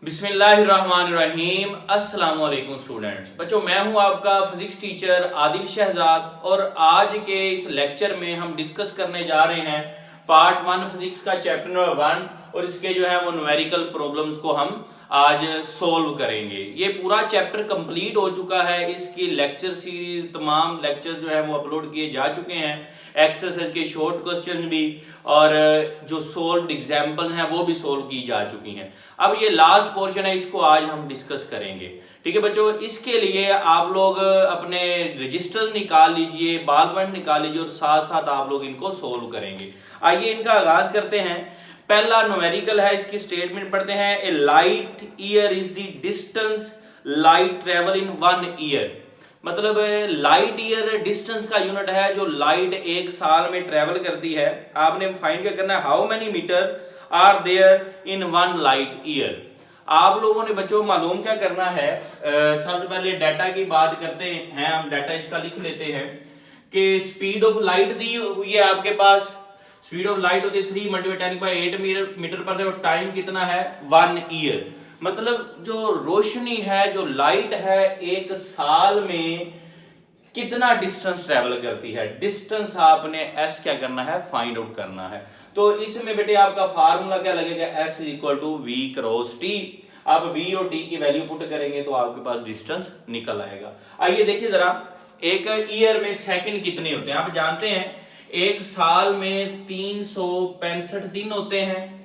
बिस्मिल्लाहिर्रहमानिर्रहीम। अस्सलाम वालेकुम स्टूडेंट्स। बच्चों, मैं हूं आपका फिजिक्स टीचर आदिल शहजाद और आज के इस लेक्चर में हम डिस्कस करने जा रहे हैं पार्ट 1 फिजिक्स का चैप्टर नंबर 1 और इसके जो है वो न्यूमेरिकल प्रॉब्लम्स को हम आज सोल्व करेंगे। ये पूरा चैप्टर कंप्लीट हो चुका है, इसकी लेक्चर सीरीज तमाम लेक्चर जो है वो अपलोड किए जा चुके हैं, एक्सरसाइज के शॉर्ट क्वेश्चन भी और जो सोल्व्ड एग्जाम्पल हैं वो भी सोल्व की जा चुकी हैं। अब ये लास्ट पोर्शन है, इसको आज हम डिस्कस करेंगे। ठीक है बच्चों, इसके लिए आप लोग अपने रजिस्टर निकाल लीजिए, बॉल पॉइंट निकाल लीजिए और साथ साथ आप लोग इनको सोल्व करेंगे। आइए इनका आगाज करते हैं। पहला न्यूमेरिकल है, इसकी स्टेटमेंट पढ़ते हैं। A light year is the distance light travel in 1 year. मतलब लाइट ईयर डिस्टेंस का यूनिट है जो लाइट एक साल में ट्रेवल करती है। आपने फाइंड क्या करना है, how many metre are there in 1 light year. आप लोगों ने बच्चों मालूम क्या करना है, सबसे पहले डाटा की बात करते हैं। हम डाटा इसका लिख लेते हैं कि स्पीड ऑफ लाइट दी हुई है आपके पास। स्पीड ऑफ लाइट होती है 3 × 10⁸ मीटर पर सेकंड। टाइम कितना है, 1 ईयर। मतलब जो रोशनी है, जो लाइट है, एक साल में कितना डिस्टेंस ट्रेवल करती है। डिस्टेंस आपने एस क्या करना है, फाइंड आउट करना है। तो इसमें बेटे आपका फार्मूला क्या लगेगा, S equal to V cross T. आप वी और टी की वैल्यू पुट करेंगे तो आपके पास डिस्टेंस निकल आएगा। आइए देखिए जरा, एक ईयर में सेकंड कितने होते हैं। आप जानते हैं एक साल में 365 दिन होते हैं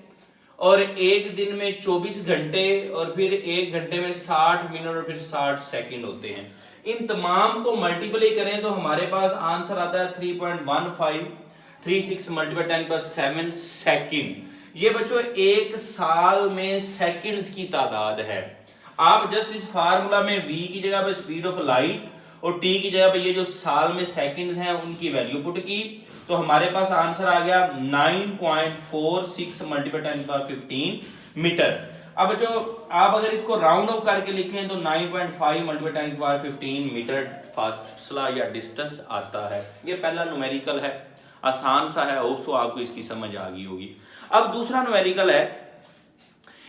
और एक दिन में 24 घंटे और फिर एक घंटे में 60 मिनट और फिर 60 सेकंड होते हैं। इन तमाम को मल्टीप्लाई करें तो हमारे पास आंसर आता है 3.1536 × 10⁷ सेकंड। ये बच्चों एक साल में सेकंड्स की तादाद है। आप जस्ट इस फार्मूला में v की जगह पर स्पीड ऑफ लाइट और t की जगह पर ये जो साल में सेकंड हैं उनकी वैल्यू पुट की तो हमारे पास आंसर आ गया 9.46 × 10⁻15 मीटर। अब जो आप अगर इसको राउंड ऑफ करके लिखें तो 9.5 × 10⁻15 मीटर फासला या डिस्टेंस आता है। ये पहला न्यूमेरिकल है, आसान सा है, होप सो आपको इसकी समझ आ गई होगी। अब दूसरा न्यूमेरिकल है,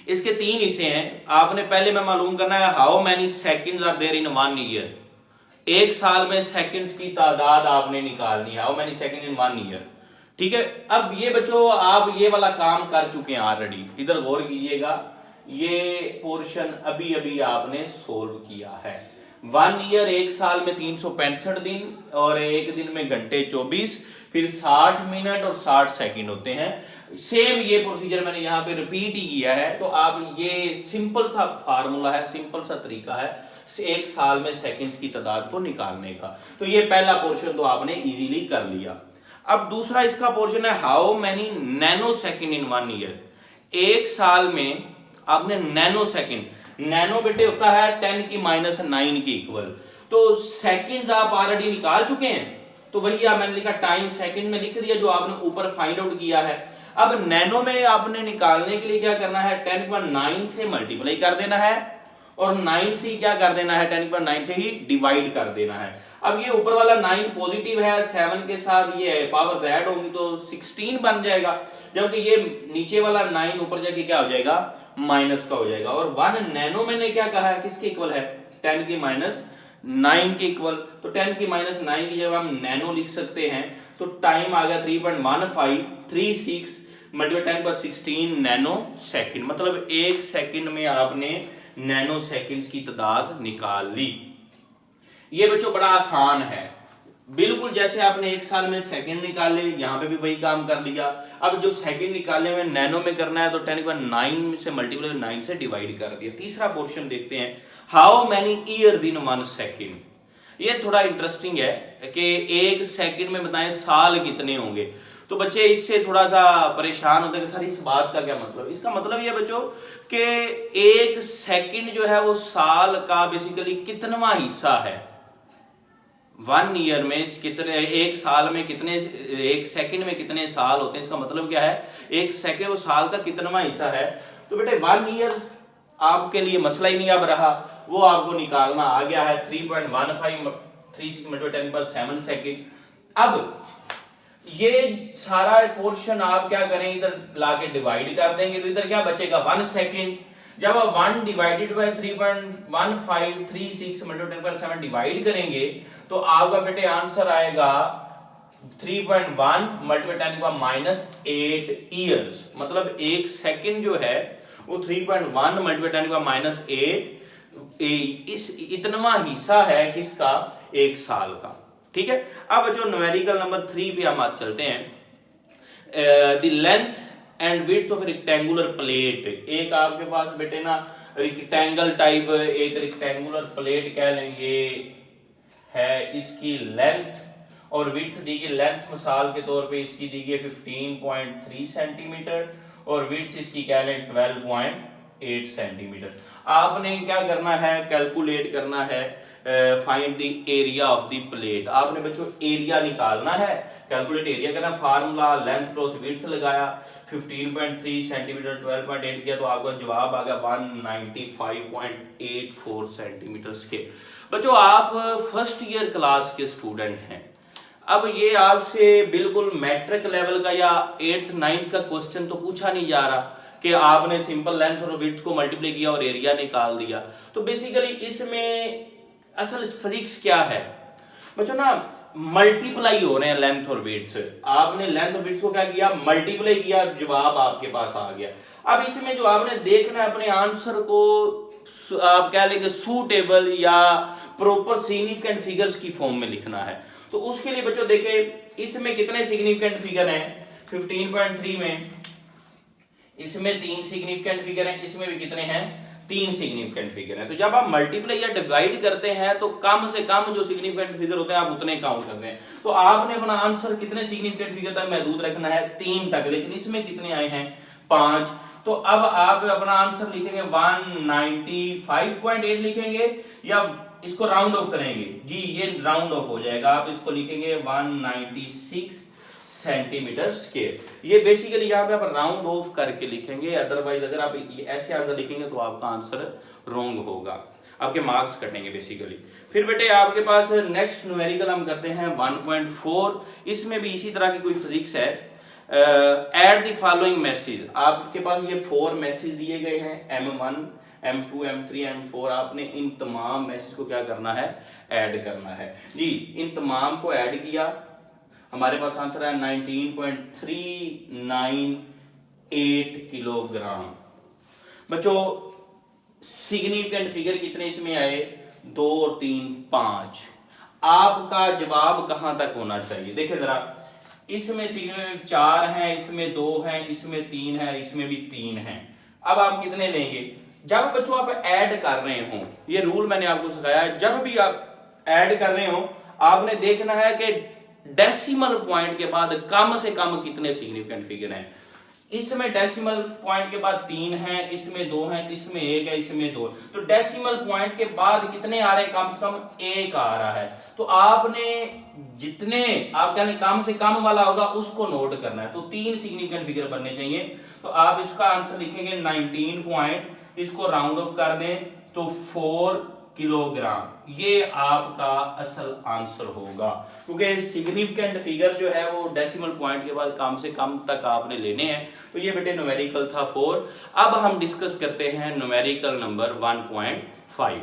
इसके 3 हिस्से हैं। आपने पहले में मालूम करना है how many seconds are there in 1 year. एक साल में सेकंड्स की तादाद आपने निकालनी है, how many second in 1 year. ठीक है, अब ये बच्चों आप ये वाला काम कर चुके हैं ऑलरेडी। इधर गौर कीजिएगा, ये पोर्शन अभी अभी आपने सोल्व किया है। 1 ईयर एक साल में 365 दिन और एक दिन में घंटे 24, फिर 60 मिनट और 60 सेकंड होते हैं। सेम ये प्रोसीजर मैंने यहाँ पे रिपीट ही किया है। तो आप ये सिंपल सा फार्मूला है, सिंपल सा तरीका है एक साल में सेकंड्स की तादाद को निकालने का। तो ये पहला पोर्शन तो आपने इजीली कर लिया। अब दूसरा इसका पोर्शन है how many nano second in 1 year. एक साल में आपने नैनो सेकंड, नैनो बेटे होता है 10⁻⁹ के इक्वल। तो सेकंड्स आप ऑलरेडी निकाल चुके हैं तो वही मैंने लिखा टाइम सेकंड में लिख दिया जो आपने ऊपर फाइंड आउट किया है। अब नैनो में आपने निकालने के लिए क्या करना है, 10⁹ से मल्टीप्लाई कर देना है और 9 से क्या कर देना है, 10⁹ से ही डिवाइड कर देना है। अब ये ऊपर वाला 9 पॉजिटिव है, 7 के साथ ये पावर ऐड होगी तो 16 बन जाएगा, जबकि ये नीचे वाला 9 ऊपर जाके क्या हो जाएगा, माइनस का हो जाएगा। और 1 नैनो मैंने क्या कहा है, किसके इक्वल है, 10⁻⁹ के इक्वल। तो 10⁻⁹ की जब हम नैनो लिख सकते हैं तो टाइम आ गया 3.1536 × 10⁻16 नैनो सेकंड। मतलब एक सेकंड में आपने नैनो सेकंड्स की तादाद निकाल ली। ये बच्चों बड़ा आसान है, बिल्कुल जैसे आपने एक साल में सेकंड निकाले, यहां पे भी वही काम कर लिया। अब जो सेकंड निकालने में नैनो में करना है तो 10⁹ से मल्टीप्लाई 9 से डिवाइड कर दिया। तीसरा पोर्शन देखते हैं, how many year in 1 second. ये थोड़ा इंटरेस्टिंग है कि एक सेकंड में बताएं साल कितने होंगे। तो बच्चे इससे थोड़ा सा परेशान होते हैं कि सर इस बात का क्या मतलब। इसका मतलब ये बच्चों कि एक सेकंड जो है वो साल का बेसिकली कितनवा हिस्सा है। 1 ईयर में कितने, एक साल में कितने, एक सेकंड में कितने साल होते हैं, इसका मतलब क्या है, एक सेकंड वो साल का कितनवा हिस्सा है। तो बेटे 1 ईयर आपके लिए मसला ही नहीं अब रहा, वो आपको निकालना आ गया है 3.1536 × 10⁻⁷ सेकंड। अब ये सारा पोर्शन आप क्या करें, इधर लाके डिवाइड कर देंगे तो इधर क्या बचेगा, 1 सेकंड। जब आप 1 डिवाइडेड बाय 3.1536 मल्टीप्लाई 10/7 डिवाइड करेंगे तो आपका बेटे आंसर आएगा 3.1 मल्टीप्लाई 10⁻8 ईयर्स। मतलब एक सेकंड जो है वो 3.1 मल्टीप्लाई 10⁻8 इस इतनवा हिस्सा है किसका, एक साल का। ठीक है, अब जो न्यूमेरिकल नंबर 3 पे हम आज चलते हैं। The length and width of rectangular plate. एक आपके पास बेटे ना रेक्टेंगल टाइप एक रेक्टेंगुलर प्लेट कह लें, ये है इसकी लेंथ और विड्थ दी गई। लेंथ मिसाल के तौर पे इसकी दी गई 15.3 सेंटीमीटर और विड्थ इसकी कह लें 12.8 सेंटीमीटर। आपने क्या करना है, कैलकुलेट करना है, find the area of the plate. आपने बच्चों एरिया निकालना है, कैलकुलेट एरिया करना। फार्मूला लेंथ क्रॉस विड्थ लगाया, 15.3 सेंटीमीटर 12.8 किया तो आपका जवाब आ गया 195.84 सेंटीमीटर के। बच्चों आप फर्स्ट ईयर क्लास के स्टूडेंट हैं। अब ये आपसे बिल्कुल मैट्रिक लेवल का या 8th 9th का क्वेश्चन तो पूछा नहीं जा रहा कि आपने सिंपल लेंथ और विड्थ को मल्टीप्लाई किया और एरिया निकाल दिया। तो बेसिकली इसमें असल फिजिक्स क्या है बच्चों ना, मल्टीप्लाई हो रहे हैं लेंथ और विड्थ। आपने लेंथ और विड्थ को क्या किया, मल्टीप्लाई किया, जवाब आपके पास आ गया। अब इसमें जो आपने देखना है अपने आंसर को आप कह लेंगे सूटेबल या प्रॉपर सिग्निफिकेंट फिगर्स की फॉर्म में लिखना है। तो उसके लिए बच्चों देखें इसमें कितने सिग्निफिकेंट फिगर हैं, 15.3 में इसमें 3 सिग्निफिकेंट फिगर हैं, इसमें भी कितने हैं, 3 सिग्निफिकेंट फिगर हैं। तो जब आप मल्टीप्लाई या डिवाइड करते हैं तो कम से कम जो सिग्निफिकेंट फिगर होते हैं आप उतने काउंट करते हैं। तो आपने अपना आंसर कितने सिग्निफिकेंट फिगर तक महदूद रखना है, 3 तक, लेकिन इसमें कितने आए हैं, 5। तो अब आप अपना आंसर लिखेंगे 195.8 लिखेंगे या इसको राउंड ऑफ करेंगे, जी ये राउंड ऑफ हो जाएगा, आप इसको लिखेंगे 196 सेंटीमीटर स्क्वायर। ये बेसिकली यहाँ पे आप राउंड ऑफ करके लिखेंगे, अदरवाइज अगर आप ऐसे आंसर लिखेंगे तो आपका आंसर रॉन्ग होगा, आपके मार्क्स कटेंगे बेसिकली। फिर बेटे आपके पास नेक्स्ट न्यूमेरिकल हम करते हैं 1.4। इसमें भी इसी तरह की कोई फिजिक्स है। Add the following message. आपके पास ये 4 मैसेज दिए गए हैं, M1 M2 M3 M4। आपने इन तमाम मैसेज को क्या करना है, ऐड करना है जी। इन तमाम को ऐड किया, हमारे पास आंसर है 19.398 किलोग्राम। बच्चों सिग्निफिकेंट फिगर कितने इसमें आए, 2 और 3 5। आपका जवाब कहां तक होना चाहिए, देखिए जरा, इसमें 4 हैं, इसमें 2 हैं, इसमें 3 है, इसमें भी 3 हैं। अब आप कितने लेंगे, जब बच्चों आप ऐड कर रहे हो, ये रूल मैंने आपको सिखाया है, जब भी आप ऐड कर रहे हो आपने देखना है कि डेसिमल पॉइंट के बाद कम से कम कितने सिग्निफिकेंट फिगर हैं। इसमें डेसिमल पॉइंट के बाद 3 हैं, इसमें 2 हैं, इसमें 1 है, इसमें 2। तो डेसिमल पॉइंट के बाद कितने आ रहे हैं, कम से कम 1 आ रहा है। तो आपने जितने आप कहने कम से कम वाला होगा उसको नोट करना है। तो 3 सिग्निफिकेंट फिगर बनने चाहिए। तो आप इसका आंसर लिखेंगे 19 पॉइंट, इसको राउंड ऑफ कर दें तो 4 किलोग्राम। ये आपका असल आंसर होगा, क्योंकि सिग्निफिकेंट फिगर जो है वो डेसिमल पॉइंट के बाद कम से कम तक आपने लेने हैं। तो ये बेटे न्यूमेरिकल था 4। अब हम डिस्कस करते हैं न्यूमेरिकल नंबर 1.5।